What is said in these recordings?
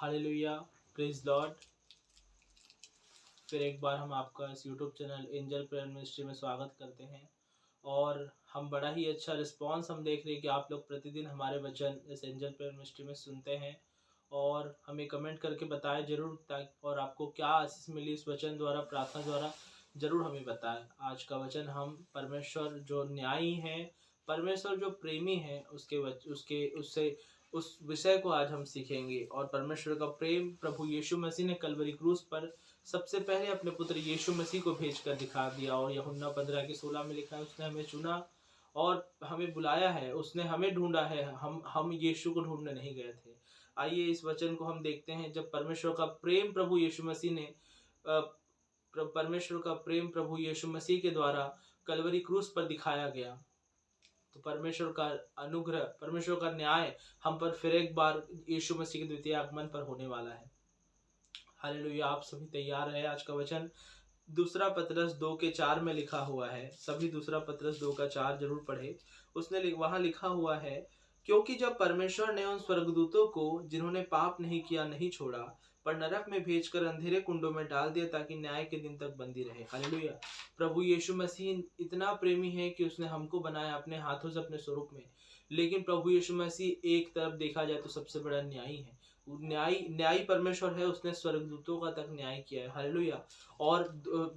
Hallelujah, praise Lord. फिर एक बार हम आपका इस YouTube channel angel prayer ministry में स्वागत करते हैं। और हम बड़ा ही अच्छा रिस्पांस हम देख रहे हैं कि आप लोग प्रतिदिन हमारे वचन इस एंजल प्रेयर मिनिस्ट्री में सुनते हैं और हमें कमेंट करके बताएं जरूर, ताकि और आपको क्या आशीष मिली इस वचन द्वारा, प्रार्थना द्वारा, जरूर हमें बताएं। आज का वचन हम परमेश्वर जो न्यायी है, परमेश्वर जो प्रेमी है, उससे उस विषय को आज हम सीखेंगे। और परमेश्वर का प्रेम प्रभु यीशु मसीह ने कलवरी क्रूस पर सबसे पहले अपने पुत्र यीशु मसीह को भेजकर दिखा दिया। और यूहन्ना 15:16 में लिखा है, उसने हमें चुना और हमें बुलाया है, उसने हमें ढूंढा है, हम यीशु को ढूंढने नहीं गए थे। आइए इस वचन को हम देखते हैं। जब परमेश्वर का प्रेम प्रभु यीशु मसीह ने परमेश्वर का प्रेम प्रभु यीशु मसीह के द्वारा कलवरी क्रूस पर दिखाया गया, तो परमेश्वर का अनुग्रह, परमेश्वर का न्याय हम पर फिर एक बार यीशु मसीह के द्वितीय आगमन पर होने वाला है। हालेलुया। आप सभी तैयार है? आज का वचन दूसरा पतरस 2:4 में लिखा हुआ है। सभी दूसरा पतरस 2:4 जरूर पढ़े। उसने वहां लिखा हुआ है, क्योंकि जब परमेश्वर ने उन स्वर्गदूतों को जिन्होंने पाप नहीं किया नहीं छोड़ा, पर नरक में भेजकर अंधेरे कुंडों में डाल दिया ताकि न्याय के दिन तक बंदी रहे। हालेलुया। प्रभु यीशु मसीह इतना प्रेमी है कि उसने हमको बनाया अपने हाथों से, अपने स्वरूप में। लेकिन प्रभु यीशु मसीह एक तरफ देखा जाए तो सबसे बड़ा न्यायी है, न्यायी परमेश्वर है। उसने स्वर्गदूतों का तक न्याय किया है। हालेलुया। और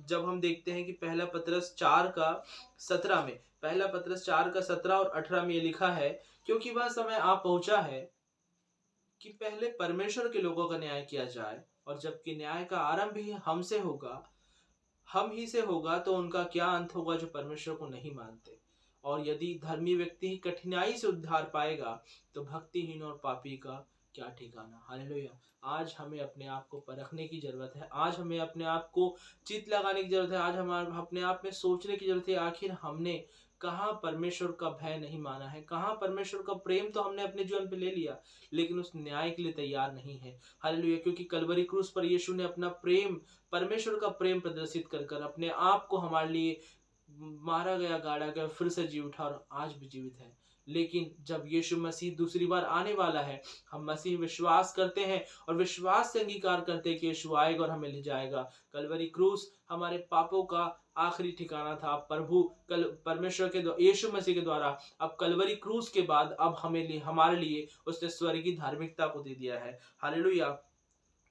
जब हम देखते हैं कि पहला पतरस 4:17 में, पहला पतरस 4:17 और 18 में ये लिखा है, क्योंकि वह समय आ पहुंचा है कि पहले परमेश्वर के लोगों का न्याय किया जाए, और जबकि न्याय का आरंभ ही हमसे होगा, हम ही से होगा, तो उनका क्या अंत होगा जो परमेश्वर को नहीं मानते। और यदि धर्मी व्यक्ति ही कठिनाई से उद्धार पाएगा, तो भक्तिहीन और पापी का क्या ठिकाना। हालेलुया। आज हमें अपने आप को परखने की जरूरत है। आज हमें अपने आप को चित लगाने की जरूरत है। आज हम अपने आप में सोचने की जरूरत है, आखिर हमने कहाँ परमेश्वर का भय नहीं माना है, कहाँ परमेश्वर का प्रेम तो हमने अपने जीवन पे ले लिया, लेकिन उस न्याय के लिए तैयार नहीं है। हालेलुया। क्योंकि कलवरी क्रूस पर यीशु ने अपना प्रेम, परमेश्वर का प्रेम प्रदर्शित कर कर अपने आप को हमारे लिए मारा गया, गाड़ा गया, फिर से जी उठा और आज भी जीवित है। लेकिन जब यीशु मसीह दूसरी बार आने वाला है, हम मसीह विश्वास करते हैं और विश्वास से अंगीकार करते हैं कि यीशु आएगा और हमें ले जाएगा। कलवरी क्रूस हमारे पापों का आखिरी ठिकाना था। प्रभु परमेश्वर के यीशु मसीह के द्वारा अब कलवरी क्रूस के बाद अब हमारे लिए उसने स्वर्गीय धार्मिकता को दे दिया है। हालेलुया।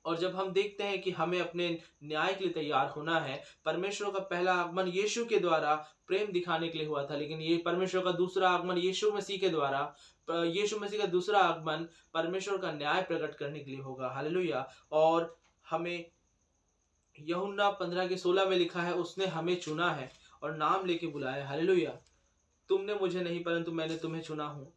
और जब हम देखते हैं कि हमें अपने न्याय के लिए तैयार होना है, परमेश्वर का पहला आगमन यीशु के द्वारा प्रेम दिखाने के लिए हुआ था, लेकिन ये परमेश्वर का दूसरा आगमन यीशु मसीह के द्वारा, यीशु मसीह का दूसरा आगमन परमेश्वर का न्याय प्रकट करने के लिए होगा। हालेलुया। और हमें यूहन्ना 15:16 में लिखा है, उसने हमें चुना है और नाम लेके बुलाया। हालेलुया। तुमने मुझे नहीं, परंतु मैंने तुम्हें चुना हूँ।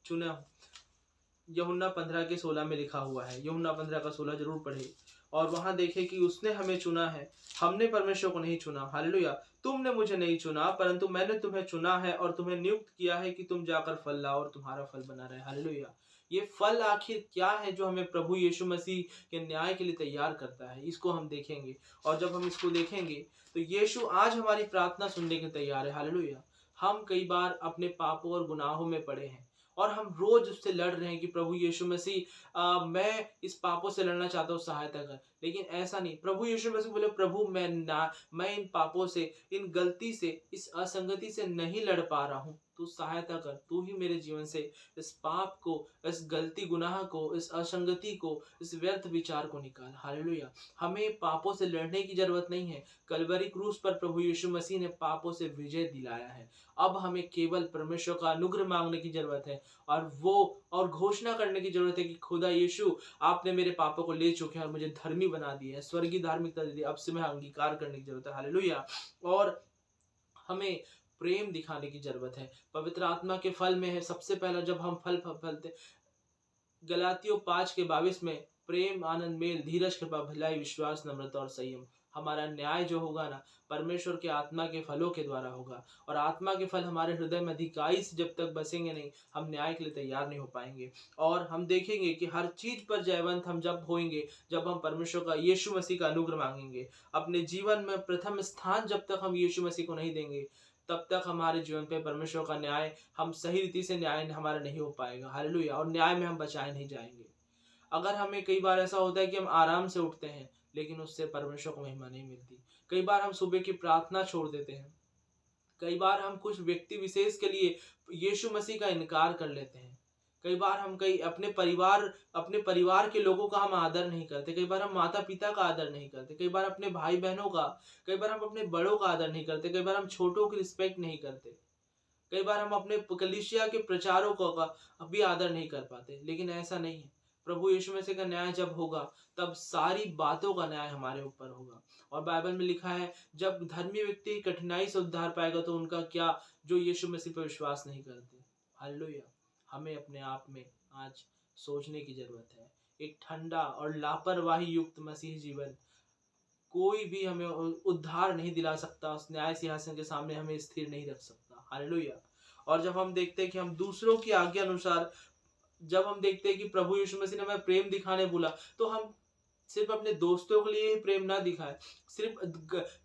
यूहन्ना 15:16 में लिखा हुआ है। यूहन्ना 15:16 जरूर पढ़े और वहां देखे कि उसने हमें चुना है, हमने परमेश्वर को नहीं चुना। हालेलुया। तुमने मुझे नहीं चुना, परंतु मैंने तुम्हें चुना है और तुम्हें नियुक्त किया है कि तुम जाकर फल लाओ और तुम्हारा फल बना रहे। हालेलुया। ये फल आखिर क्या है जो हमें प्रभु यीशु मसीह के न्याय के लिए तैयार करता है, इसको हम देखेंगे। और जब हम इसको देखेंगे तो यीशु आज हमारी प्रार्थना सुनने के तैयार है। हालेलुया। हम कई बार अपने पापों और गुनाहों में पड़े हैं और हम रोज उससे लड़ रहे हैं कि प्रभु यीशु मसीह, मैं इस पापों से लड़ना चाहता हूँ, सहायता कर। लेकिन ऐसा नहीं। प्रभु यीशु मसीह बोले, प्रभु मैं इन पापों से, इन गलती से, इस असंगति से नहीं लड़ पा रहा हूँ, तू सहायता कर। तू ही मेरे जीवन से इस पाप को, इस गलती गुनाह को, इस असंगति को, इस व्यर्थ विचार को निकाल। हालेलुया। हमें पापों से लड़ने की जरूरत नहीं है। कलवरी क्रूस पर प्रभु यीशु मसीह ने पापों से विजय दिलाया है। अब हमें केवल परमेश्वर का अनुग्रह मांगने की जरूरत है और घोषणा करने की जरूरत है कि खुदा यीशु, आपने मेरे पापों को ले चुके हैं और मुझे धर्मी बना दिया है, स्वर्गीय धार्मिकता दे दी। अब से मैं अंगीकार करने की जरूरत है। हालेलुया। और हमें प्रेम दिखाने की जरूरत है। पवित्र आत्मा के फल में है सबसे पहला, जब हम फल फलते, गलातियों 5:22 में, प्रेम, आनंद, मेल, धीरज, कृपा, भलाई, विश्वास, नम्रता और संयम। हमारा न्याय जो होगा ना, परमेश्वर के आत्मा के फलों के द्वारा होगा। और आत्मा के फल हमारे हृदय में अधिकाई से जब तक बसेंगे नहीं, हम न्याय के लिए तैयार नहीं हो पाएंगे। और हम देखेंगे कि हर चीज पर जयवंत हम जब होंगे, जब हम परमेश्वर का, यीशु मसीह का अनुग्रह मांगेंगे। अपने जीवन में प्रथम स्थान जब तक हम यीशु मसीह को नहीं देंगे, तब तक हमारे जीवन पे परमेश्वर का न्याय, हम सही रीति से न्याय हमारा नहीं हो पाएगा। हालेलुया। और न्याय में हम बचाए नहीं जाएंगे। अगर हमें कई बार ऐसा होता है कि हम आराम से उठते हैं लेकिन उससे परमेश्वर को महिमा नहीं मिलती। कई बार हम सुबह की प्रार्थना छोड़ देते हैं। कई बार हम कुछ व्यक्ति विशेष के लिए यीशु मसीह का इनकार कर लेते हैं। कई बार हम कई अपने परिवार के लोगों का हम आदर नहीं करते। कई बार हम माता पिता का आदर नहीं करते। कई बार अपने भाई बहनों का, कई बार हम अपने बड़ों का आदर नहीं करते। कई बार हम छोटों की रिस्पेक्ट नहीं करते। कई बार हम अपने कलीसिया के प्रचारकों का भी आदर नहीं कर पाते। लेकिन ऐसा नहीं है। प्रभु यीशु मसीह का न्याय जब होगा तब सारी बातों का न्याय हमारे ऊपर होगा। और बाइबल में लिखा है, जब धर्मी व्यक्ति कठिनाई से उद्धार पाएगा तो उनका क्या, जो यीशु मसीह पर विश्वास नहीं करते। हालेलुया। हमें अपने आप में आज सोचने की जरूरत है। एक ठंडा और लापरवाही युक्त मसीह जीवन कोई भी हमें उद्धार नहीं दिला सकता। उस न्याय सिंहासन के सामने हमें स्थिर नहीं रख सकता। हालेलुया। और जब हम देखते हैं कि हम दूसरों की आज्ञा अनुसार, जब हम देखते हैं कि प्रभु यीशु मसीह ने हमें प्रेम दिखाने बोला, तो हम सिर्फ अपने दोस्तों के लिए ही प्रेम ना दिखाए, सिर्फ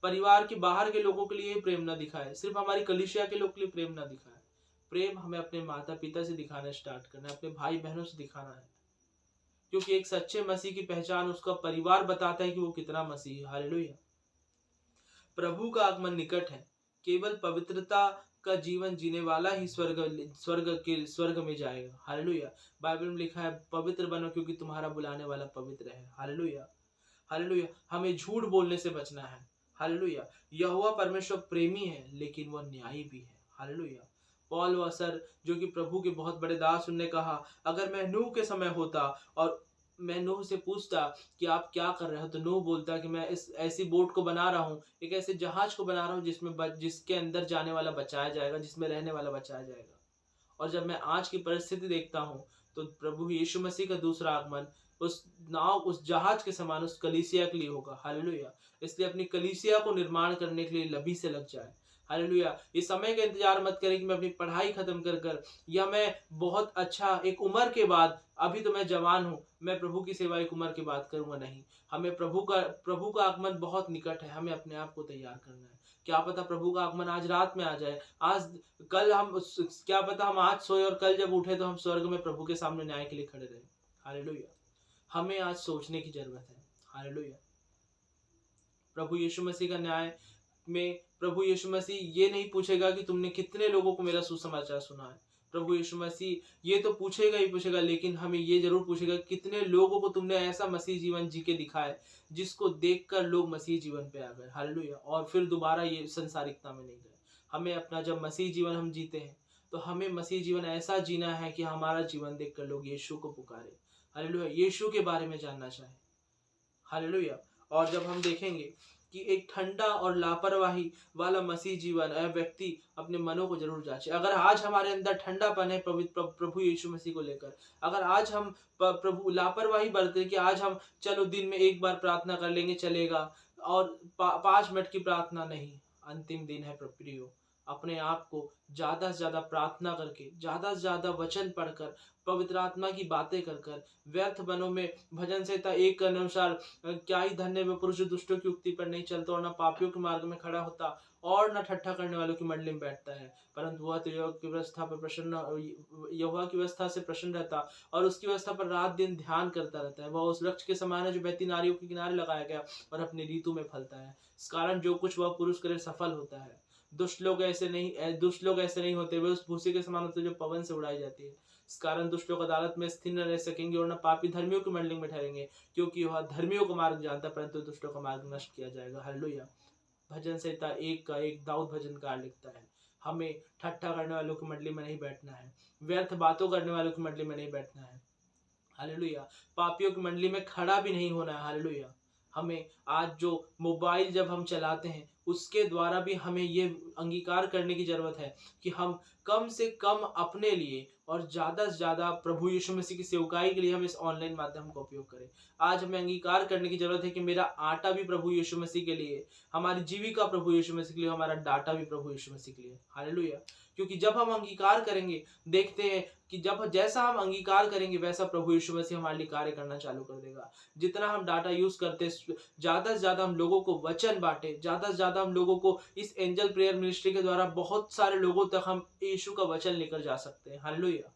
परिवार के बाहर के लोगों के लिए ही प्रेम ना दिखाए, सिर्फ हमारी कलीसिया के लोग के लिए प्रेम ना दिखाए। प्रेम हमें अपने माता पिता से दिखाना स्टार्ट करना है, अपने भाई बहनों से दिखाना है। क्योंकि एक सच्चे मसीह की पहचान उसका परिवार बताता है कि वो कितना मसीह है। हालेलुया। प्रभु का आगमन निकट है। केवल पवित्रता का जीवन जीने वाला ही स्वर्ग में जाएगा। हालेलुया। बाइबल में लिखा है, पवित्र बनो क्योंकि तुम्हारा बुलाने वाला पवित्र है। हालेलुया। हालेलुया। हमें झूठ बोलने से बचना है। हालेलुया। यहोवा परमेश्वर प्रेमी है लेकिन वह न्यायी भी है। हालेलुया। पौल व सर जो कि प्रभु के बहुत बड़े दास, उनने कहा, अगर मैं नूह के समय होता और मैं नूह से पूछता कि आप क्या कर रहे हो, तो नूह बोलता कि मैं इस ऐसी बोट को बना रहा हूँ, एक ऐसे जहाज को बना रहा हूँ जिसके अंदर जाने वाला बचाया जाएगा, जिसमें रहने वाला बचाया जाएगा। और जब मैं आज की परिस्थिति देखता हूँ तो प्रभु यीशु मसीह का दूसरा आगमन उस नाव, उस जहाज के समान उस कलीसिया के लिए होगा। हालेलुया। इसलिए अपनी कलीसिया को निर्माण करने के लिए लबी से लग जाए। हालेलुया। इस समय का इंतजार मत करें कि मैं अपनी पढ़ाई खत्म कर या मैं बहुत अच्छा एक उम्र के बाद, अभी तो मैं जवान हूँ, मैं प्रभु की सेवा एक उम्र के बाद करूंगा। नहीं, हमें प्रभु का आगमन बहुत निकट है। हमें अपने आप को तैयार करना है। क्या पता प्रभु का आगमन आज रात में आ जाए, आज कल हम, क्या पता हम आज सोए और कल जब उठे तो हम स्वर्ग में प्रभु के सामने न्याय के लिए खड़े रहे। हालेलुया। हमें आज सोचने की जरूरत है। हालेलुया। प्रभु यीशु मसीह का न्याय में प्रभु यीशु मसीह ये नहीं पूछेगा कि तुमने कितने लोगों को मेरा सुसमाचार सुना है। प्रभु यीशु मसीह ये तो पूछेगा ही पूछेगा, लेकिन हमें ये जरूर पूछेगा कितने लोगों को तुमने ऐसा मसीह जीवन जी के दिखाया जिसको देखकर लोग मसीह जीवन पे आ गए। हालेलुया। और फिर दोबारा ये संसारिकता में नहीं गए। हमें अपना जब मसीह जीवन हम जीते हैं तो हमें मसीह जीवन ऐसा जीना है कि हमारा जीवन देखकर लोग यीशु को पुकारे। हालेलुया। यीशु के बारे में जानना चाहे। हालेलुया। और जब हम देखेंगे कि एक ठंडा और लापरवाही वाला मसीह जीवन व्यक्ति अपने मनों को जरूर जांचे। अगर आज हमारे अंदर ठंडापन है प्रभु यीशु मसीह को लेकर, अगर आज हम प्रभु लापरवाही बरते कि आज हम चलो दिन में एक बार प्रार्थना कर लेंगे चलेगा, और 5 मिनट की प्रार्थना नहीं, अंतिम दिन है प्रियो। अपने आप को ज्यादा से ज्यादा प्रार्थना करके, ज्यादा से ज्यादा वचन पढ़कर, पवित्र आत्मा की बातें कर व्यर्थ बनों में भजन संहिता 1 के अनुसार, क्या ही धन्य में पुरुष दुष्टों की उक्ति पर नहीं चलता और न पापियों के मार्ग में खड़ा होता और न ठट्ठा करने वालों की मंडली में बैठता है, परंतु वह तो यहोवा की व्यवस्था से प्रसन्न रहता और उसकी व्यवस्था पर रात दिन ध्यान करता रहता है। वह उस वृक्ष के समान है जो बहती नारियों के किनारे लगाया गया और अपनी ऋतु में फलता है। इस कारण जो कुछ वह पुरुष करे सफल होता है। दुष्ट लोग ऐसे नहीं होते, वे उस भूसे के समान होते जो पवन से उड़ाई जाती है। इस कारण दुष्ट लोग अदालत में स्थिर न रह सकेंगे और न पापी धर्मियों की मंडली में ठहरेंगे, क्योंकि वह धर्मियों का मार्ग जानता है परंतु दुष्टों का मार्ग नष्ट किया जाएगा। हालेलुया। भजन संहिता 1 का 1 दाऊद भजनकार लिखता है, हमें ठट्ठा करने वालों की मंडली में नहीं बैठना है, व्यर्थ बातों करने वालों की मंडली में नहीं बैठना है। हालेलुया। पापियों की मंडली में खड़ा भी नहीं होना है। हालेलुया। हमें आज जो मोबाइल जब हम चलाते हैं उसके द्वारा भी हमें ये अंगीकार करने की जरूरत है कि हम कम से कम अपने लिए और ज्यादा से ज्यादा प्रभु यीशु मसीह की सेवकाई के लिए हम इस ऑनलाइन माध्यम का उपयोग करें। आज हमें अंगीकार करने की जरूरत है कि मेरा आटा भी प्रभु यीशु मसीह के लिए, हमारी जीविका प्रभु यीशु मसीह के लिए, हमारा डाटा भी प्रभु यीशु मसीह के लिए। हालेलुया। क्योंकि जब हम अंगीकार करेंगे, देखते हैं कि जब जैसा हम अंगीकार करेंगे वैसा प्रभु यीशु मसीह हमारे लिए कार्य करना चालू कर देगा। जितना हम डाटा यूज करते, ज्यादा से ज्यादा हम लोगों को वचन बांटे, ज्यादा से ज्यादा हम लोगों को इस एंजल प्रेयर मिनिस्ट्री के द्वारा बहुत सारे लोगों तक हम यीशु का वचन लेकर जा सकते हैं। हालेलुया।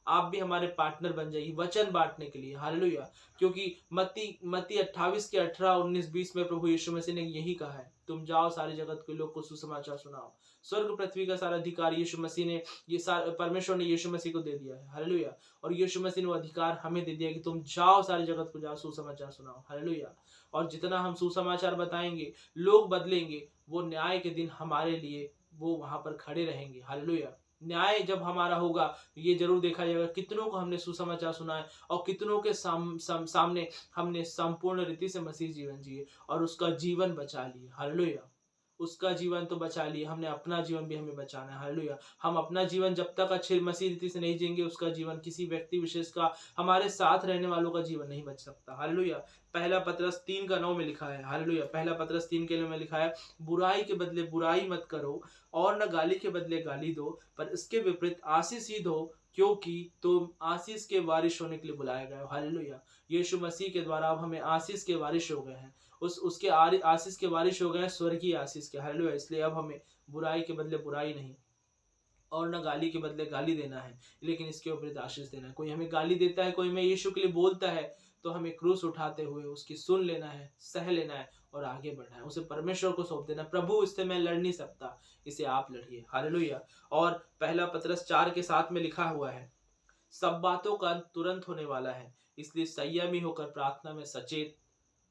आप भी हमारे पार्टनर बन जाइए वचन बांटने के लिए। हालेलुया। क्योंकि मत्ती 28 के 18, 19, 20 में प्रभु यीशु मसीह ने यही कहा है, तुम जाओ सारे जगत के लोग को सुसमाचार सुनाओ। स्वर्ग पृथ्वी का सारा अधिकार यीशु मसीह ने, परमेश्वर ने यीशु मसीह को दे दिया है। हालेलुया। और यीशु मसीह ने वो अधिकार हमें दे दिया कि तुम जाओ सारे जगत को, जाओ सुसमाचार सुनाओ। हालेलुया। और जितना हम सुसमाचार बताएंगे, लोग बदलेंगे, वो न्याय के दिन हमारे लिए वो वहां पर खड़े रहेंगे। हालेलुया। न्याय जब हमारा होगा तो ये जरूर देखा जाएगा कितनों को हमने सुसमाचार सुनाए और कितनों के सामने हमने संपूर्ण रीति से मसीह जीवन जिए और उसका जीवन बचा लिए। हालेलुया। उसका जीवन तो बचा लिए, हमने अपना जीवन भी हमें बचाना है। हालेलुया। हम अपना जीवन जब तक अच्छे मसीह रीति से नहीं जिएंगे, उसका जीवन किसी व्यक्ति विशेष का, हमारे साथ रहने वालों का जीवन नहीं बच सकता। हालेलुया। पहला पतरस 3:9 में लिखा है। हालेलुया। पहला पतरस 3:9 में लिखा है, बुराई के बदले बुराई मत करो और न गाली के बदले गाली दो, पर इसके विपरीत आशीष ही दो, क्योंकि तुम आशीष के वारिश होने के लिए बुलाए गए हो। हालेलुया। यीशु मसीह के द्वारा अब हमें आशीष के वारिश हो गए हैं, उसके आशीष के वारिश हो गए हैं, स्वर्गीय आशीष के। हालेलुया। इसलिए अब हमें बुराई के बदले बुराई नहीं और न गाली के बदले गाली देना है, लेकिन इसके ऊपर आशीष देना है। कोई हमें गाली देता है, कोई हमें यीशु के लिए बोलता है, तो हमें क्रूस उठाते हुए उसकी सुन लेना है, सह लेना है और आगे बढ़ना है, उसे परमेश्वर को सौंप देना। प्रभु, इससे मैं लड़ नहीं सकता, इसे आप लड़िए। हालेलुया। और पहला पतरस 4:7 में लिखा हुआ है, सब बातों का तुरंत होने वाला है, इसलिए संयमी होकर प्रार्थना में सचेत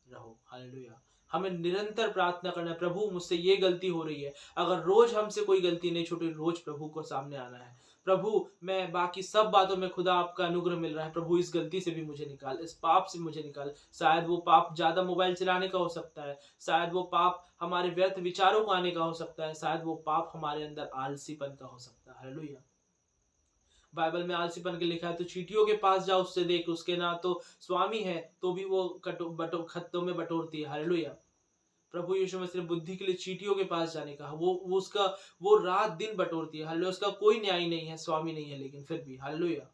रहो। हालेलुया। हमें निरंतर प्रार्थना करना है, प्रभु मुझसे ये गलती हो रही है। अगर रोज हमसे कोई गलती नहीं छूटी, रोज प्रभु को सामने आना है। प्रभु, मैं बाकी सब बातों में खुदा आपका अनुग्रह मिल रहा है, प्रभु इस गलती से भी मुझे निकाल, इस पाप से मुझे निकाल। शायद वो पाप ज्यादा मोबाइल चलाने का हो सकता है, शायद वो पाप हमारे व्यर्थ विचारों को आने का हो सकता है, शायद वो पाप हमारे अंदर आलसीपन का हो सकता है। हालेलुया। बाइबल में आलसीपन के लिखा है, तो चींटियों के पास जाओ, उससे देख, उसके ना तो स्वामी है तो भी वो खत्तों में बटोरती है। हालेलुया। प्रभु यीशु मसीह ने बुद्धि के लिए चींटियों के पास जाने का, वो उसका वो रात दिन बटोरती है। हालेलुया। उसका कोई न्याय नहीं है, स्वामी नहीं है, लेकिन फिर भी। हालेलुया।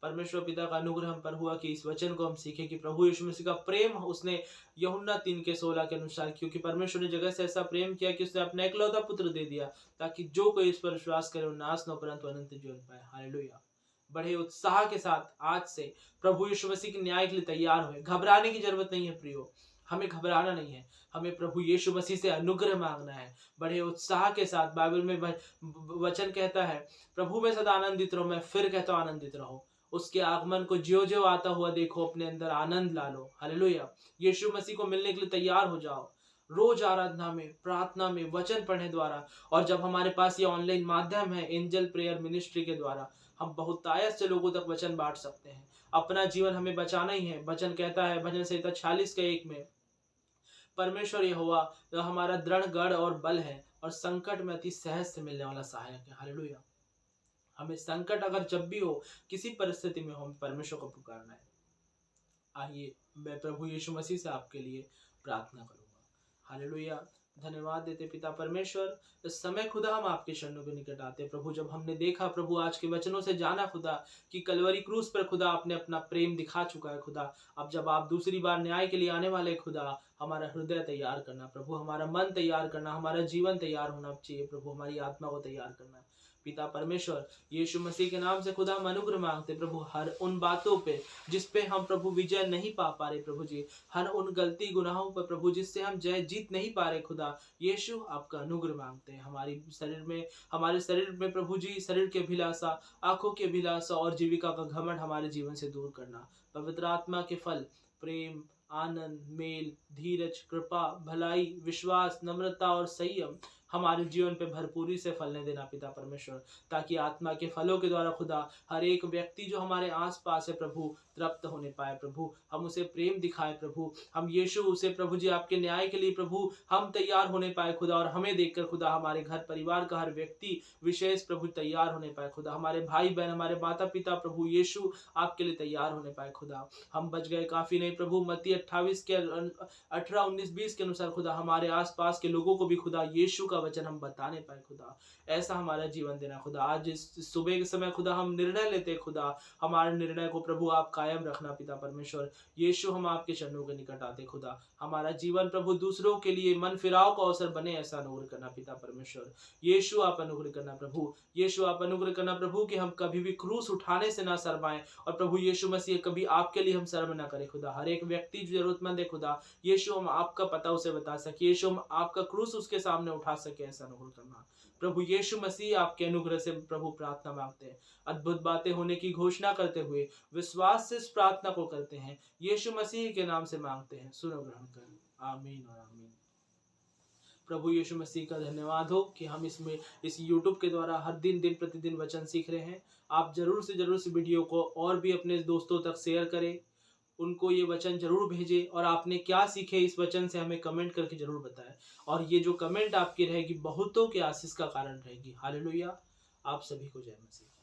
परमेश्वर पिता का अनुग्रह हम पर हुआ कि इस वचन को हम सीखें कि प्रभु यीशु मसीह का प्रेम उसने यूहन्ना 3:16 के अनुसार, क्योंकि परमेश्वर ने जगत से ऐसा प्रेम किया कि उसने अपना इकलौता पुत्र दे दिया, ताकि जो कोई इस पर विश्वास करे वो नाश न परंतु अनंत जीवन पाए। हालेलुया। बड़े उत्साह के साथ आज से प्रभु यीशु मसीह के न्याय के लिए तैयार हुए। घबराने की जरूरत नहीं है प्रियो, हमें घबराना नहीं है, हमें प्रभु यीशु मसीह से अनुग्रह मांगना है बड़े उत्साह के साथ। बाइबल में वचन कहता है, प्रभु में सदा आनंदित रहो। मैं फिर कहता हूँ, आनंदित रहो। उसके आगमन को ज्यो ज्यो आता हुआ देखो, अपने अंदर आनंद ला लो। हालेलुया। यीशु मसीह को मिलने के लिए तैयार हो जाओ, रोज आराधना में, प्रार्थना में, वचन पढ़ने द्वारा, और जब हमारे पास ये ऑनलाइन माध्यम है एंजल प्रेयर मिनिस्ट्री के द्वारा, हम बहुतायत से लोगों तक वचन बांट सकते हैं। अपना जीवन हमें बचाना ही है। वचन कहता है भजन संहिता 46:1 में, परमेश्वर यहोवा जो हमारा दृढ़ गढ़ और बल है और संकट में अति सहज से मिलने वाला सहायक है। हालेलुया। हमें संकट अगर जब भी हो, किसी परिस्थिति में हो, हमें परमेश्वर को पुकारना है। आइए मैं प्रभु यीशु मसीह से आपके लिए प्रार्थना करूंगा। हालेलुया। धन्यवाद देते पिता परमेश्वर, इस समय खुदा हम आपके चरणों के निकट आते प्रभु। जब हमने देखा प्रभु, आज के वचनों से जाना खुदा कि कलवरी क्रूस पर खुदा आपने अपना प्रेम दिखा चुका है खुदा। अब जब आप दूसरी बार न्याय के लिए आने वाले खुदा, हमारा हृदय तैयार करना प्रभु, हमारा मन तैयार करना, हमारा जीवन तैयार होना चाहिए प्रभु, हमारी आत्मा को तैयार करना। पिता परमेश्वर, यीशु मसीह के नाम से खुदा हम अनुग्रह मांगते प्रभु, हर उन बातों पे जिस पे हम प्रभु विजय नहीं पा पा रहे प्रभु जी, हर उन गलती गुनाहों पर प्रभु जिससे हम जय जीत नहीं पा रहे खुदा यीशु, आपका अनुग्रह मांगते हैं। हमारे शरीर में प्रभु जी, शरीर के अभिलाषा, आंखों के अभिलाषा और जीविका का घमंड हमारे जीवन से दूर करना। पवित्र आत्मा के फल, प्रेम, आनंद, मेल, धीरज, कृपा, भलाई, विश्वास, नम्रता और संयम हमारे जीवन पे भरपूरी से फलने देना पिता परमेश्वर, ताकि आत्मा के फलों के द्वारा खुदा हर एक व्यक्ति जो हमारे आसपास है प्रभु तृप्त होने पाए प्रभु, हम उसे प्रेम दिखाए प्रभु, हम यीशु उसे प्रभु जी आपके न्याय के लिए प्रभु हम तैयार होने पाए खुदा, और हमें देखकर खुदा हमारे घर परिवार का हर व्यक्ति विशेष प्रभु तैयार होने पाए खुदा, हमारे भाई बहन, हमारे माता पिता प्रभु यीशु आपके लिए तैयार होने पाए खुदा। हम बच गए काफी नहीं प्रभु, मत्ती 28 के 18, 19, 20 के अनुसार खुदा हमारे आसपास के लोगों को भी खुदा यीशु का वचन हम बताने पाए खुदा, ऐसा हमारा जीवन देना खुदा। आज इस सुबह के समय खुदा हम निर्णय लेते हैं खुदा, हमारे निर्णय को प्रभु आप कायम रखना पिता परमेश्वर। यीशु हम आपके चरणों के निकट आते खुदा, हमारा जीवन प्रभु दूसरों के लिए मन फिराव का अवसर बने, ऐसा अनुग्रह करना पिता परमेश्वर। यीशु आप अनुग्रह करना प्रभु, यीशु आप अनुग्रह करना प्रभु कि हम कभी भी क्रूस उठाने से ना शर्माएं, और प्रभु यीशु मसीह कभी आपके लिए हम शर्म ना करें खुदा। हर एक व्यक्ति जो जरूरतमंद है खुदा, यीशु हम आपका पता उसे बता सके, यीशु हम आपका क्रूस उसके सामने उठा सके, ऐसा अनुग्रह करना प्रभु। यीशु मसीह आपके अनुग्रह से प्रभु प्रार्थना मांगते हैं, अद्भुत बातें होने की घोषणा करते हुए विश्वास से इस प्रार्थना को करते हैं, यीशु मसीह के नाम से मांगते हैं, सुनो ग्रहण कर, आमीन और आमीन। प्रभु यीशु मसीह का धन्यवाद हो कि हम इसमें इस YouTube के द्वारा हर दिन दिन प्रतिदिन वचन सीख रहे हैं। आप जरूर से जरूर इस वीडियो को और भी अपने दोस्तों तक शेयर करें, उनको ये वचन जरूर भेजें, और आपने क्या सीखे इस वचन से हमें कमेंट करके जरूर बताएं। और ये जो कमेंट आपकी रहेगी बहुतों के आशीष का कारण रहेगी। हालेलुया। आप सभी को जय मसीह।